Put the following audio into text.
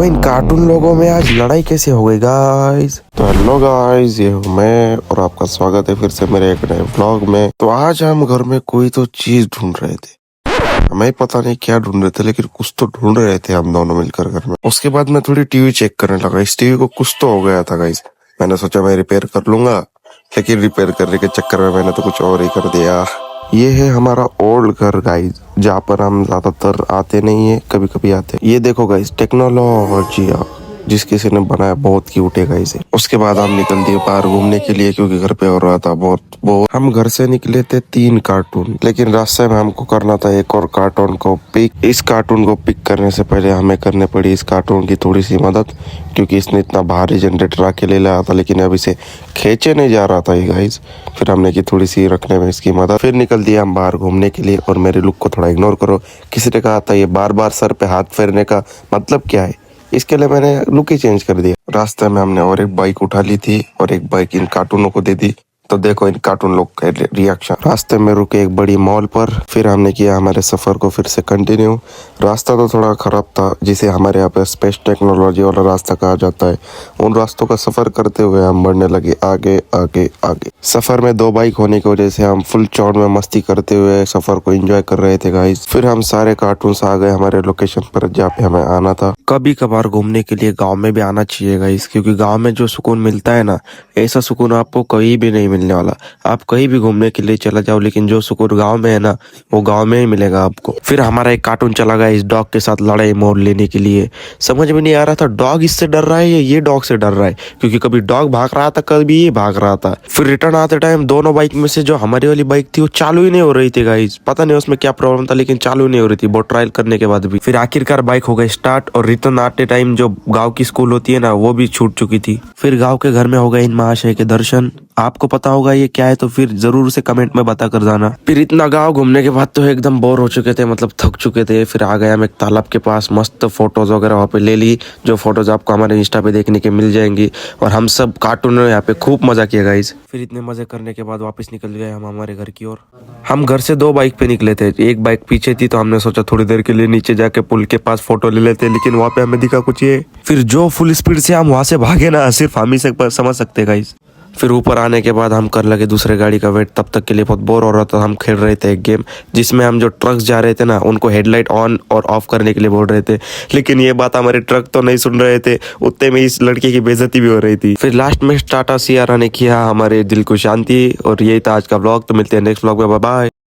तो इन कार्टून लोगों में आज लड़ाई कैसे हो गई गाइस। तो हेलो गाइस, ये हूँ मैं और आपका स्वागत है फिर से मेरे एक नए व्लॉग में। तो आज हम घर में कोई तो चीज ढूंढ रहे थे, हमें पता नहीं क्या ढूंढ रहे थे, लेकिन कुछ तो ढूंढ रहे थे हम दोनों मिलकर घर में। उसके बाद मैं थोड़ी टीवी चेक करने लगा, इस टीवी को कुछ तो हो गया था गाइस। मैंने सोचा मैं रिपेयर कर लूंगा, लेकिन रिपेयर करने के चक्कर में मैंने तो कुछ और ही कर दिया। ये है हमारा ओल्ड घर गाइस, जहाँ पर हम ज्यादातर आते नहीं है, कभी कभी आते। ये देखो गाइस, टेक्नोलॉजी जिस किसी ने बनाया, बहुत क्यूट है गाइस। उसके बाद हम निकल दिए बाहर घूमने के लिए, क्योंकि घर पे हो रहा था बहुत। हम घर से निकले थे 3 कार्टून, लेकिन रास्ते में हमको करना था एक और कार्टून को पिक। इस कार्टून को पिक करने से पहले हमें करने पड़ी इस कार्टून की थोड़ी सी मदद, क्योंकि इसने इतना भारी जनरेटर आके ले लाया था, लेकिन अब इसे खींचे नहीं जा रहा था ये गाइस। फिर हमने की थोड़ी सी रखने में इसकी मदद। फिर निकल दिया हम बाहर घूमने के लिए। और मेरे लुक को थोड़ा इग्नोर करो, किसी ने कहा था ये बार बार सर पे हाथ फेरने का मतलब क्या है, इसके लिए मैंने लुक ही चेंज कर दिया। रास्ते में हमने और एक बाइक उठा ली थी और एक बाइक इन कार्टूनों को दे दी। तो देखो इन कार्टून लोग का रिएक्शन। रास्ते में रुके एक बड़ी मॉल पर, फिर हमने किया हमारे सफर को फिर से कंटिन्यू। रास्ता तो थोड़ा खराब था, जिसे हमारे यहाँ पे स्पेस टेक्नोलॉजी वाला रास्ता कहा जाता है। उन रास्तों का सफर करते हुए हम बढ़ने लगे आगे आगे आगे। सफर में 2 बाइक होने की वजह से हम फुल चौड़ में मस्ती करते हुए सफर को एंजॉय कर रहे थे गाइस। फिर हम सारे कार्टून आ गए हमारे लोकेशन पर, जहाँ पे हमें आना था। कभी कभार घूमने के लिए गाँव में भी आना चाहिए गाइस, क्योंकि गाँव में जो सुकून मिलता है ना, ऐसा सुकून आपको कहीं भी नहीं मिलने वाला। आप कहीं भी घूमने के लिए चला जाओ, लेकिन जो सुकून गांव में है ना, वो गांव में ही मिलेगा आपको। फिर हमारा एक कार्टून चला गया इस डॉग के साथ लड़ाई मोल लेने के लिए। समझ में नहीं आ रहा था डॉग इससे डर रहा है या ये डॉग से डर रहा है, क्योंकि कभी डॉग भाग रहा था, कभी ये भाग रहा था। फिर रिटर्न आते टाइम दोनों बाइक में से जो हमारी वाली बाइक थी वो चालू ही नहीं हो रही थी गाइस। पता नहीं उसमें क्या प्रॉब्लम था, लेकिन चालू नहीं हो रही थी बहुत ट्रायल करने के बाद भी। फिर आखिरकार बाइक हो गई स्टार्ट, और रिटर्न आते टाइम जो गाँव की स्कूल होती है ना, वो भी छूट चुकी थी। फिर गाँव के घर में हो गए इन महाशय के दर्शन। आपको पता होगा ये क्या है तो फिर जरूर से कमेंट में बता कर जाना। फिर इतना गांव घूमने के बाद तो एकदम बोर हो चुके थे, मतलब थक चुके थे। फिर आ गए हम एक तालाब के पास, मस्त फोटोज वगैरह वहाँ पे ले ली, जो फोटोज आपको हमारे इंस्टा पे देखने के मिल जाएंगी। और हम सब कार्टून ने यहाँ पे खूब मजा किया गाइस। फिर इतने मजे करने के बाद वापस निकल गए हम हमारे घर की ओर। हम घर से 2 बाइक पे निकले थे, एक बाइक पीछे थी, तो हमने सोचा थोड़ी देर के लिए नीचे जाके पुल के पास फोटो ले लेते, लेकिन वहाँ पे हमें दिखा कुछ ये। फिर जो फुल स्पीड से हम वहां से भागे ना, सिर्फ हम ही से समझ सकते गाइस। फिर ऊपर आने के बाद हम कर लगे दूसरे गाड़ी का वेट। तब तक के लिए बहुत बोर हो रहा था। हम खेल रहे थे एक गेम, जिसमें हम जो ट्रक्स जा रहे थे ना, उनको हेडलाइट ऑन और ऑफ करने के लिए बोल रहे थे, लेकिन ये बात हमारे ट्रक तो नहीं सुन रहे थे। उतने में इस लड़के की बेइज्जती भी हो रही थी। फिर लास्ट में टाटा सियारा ने किया हमारे दिल को शांति। और यही था आज का व्लॉग। तो मिलते हैं नेक्स्ट व्लॉग में, बाय बाय।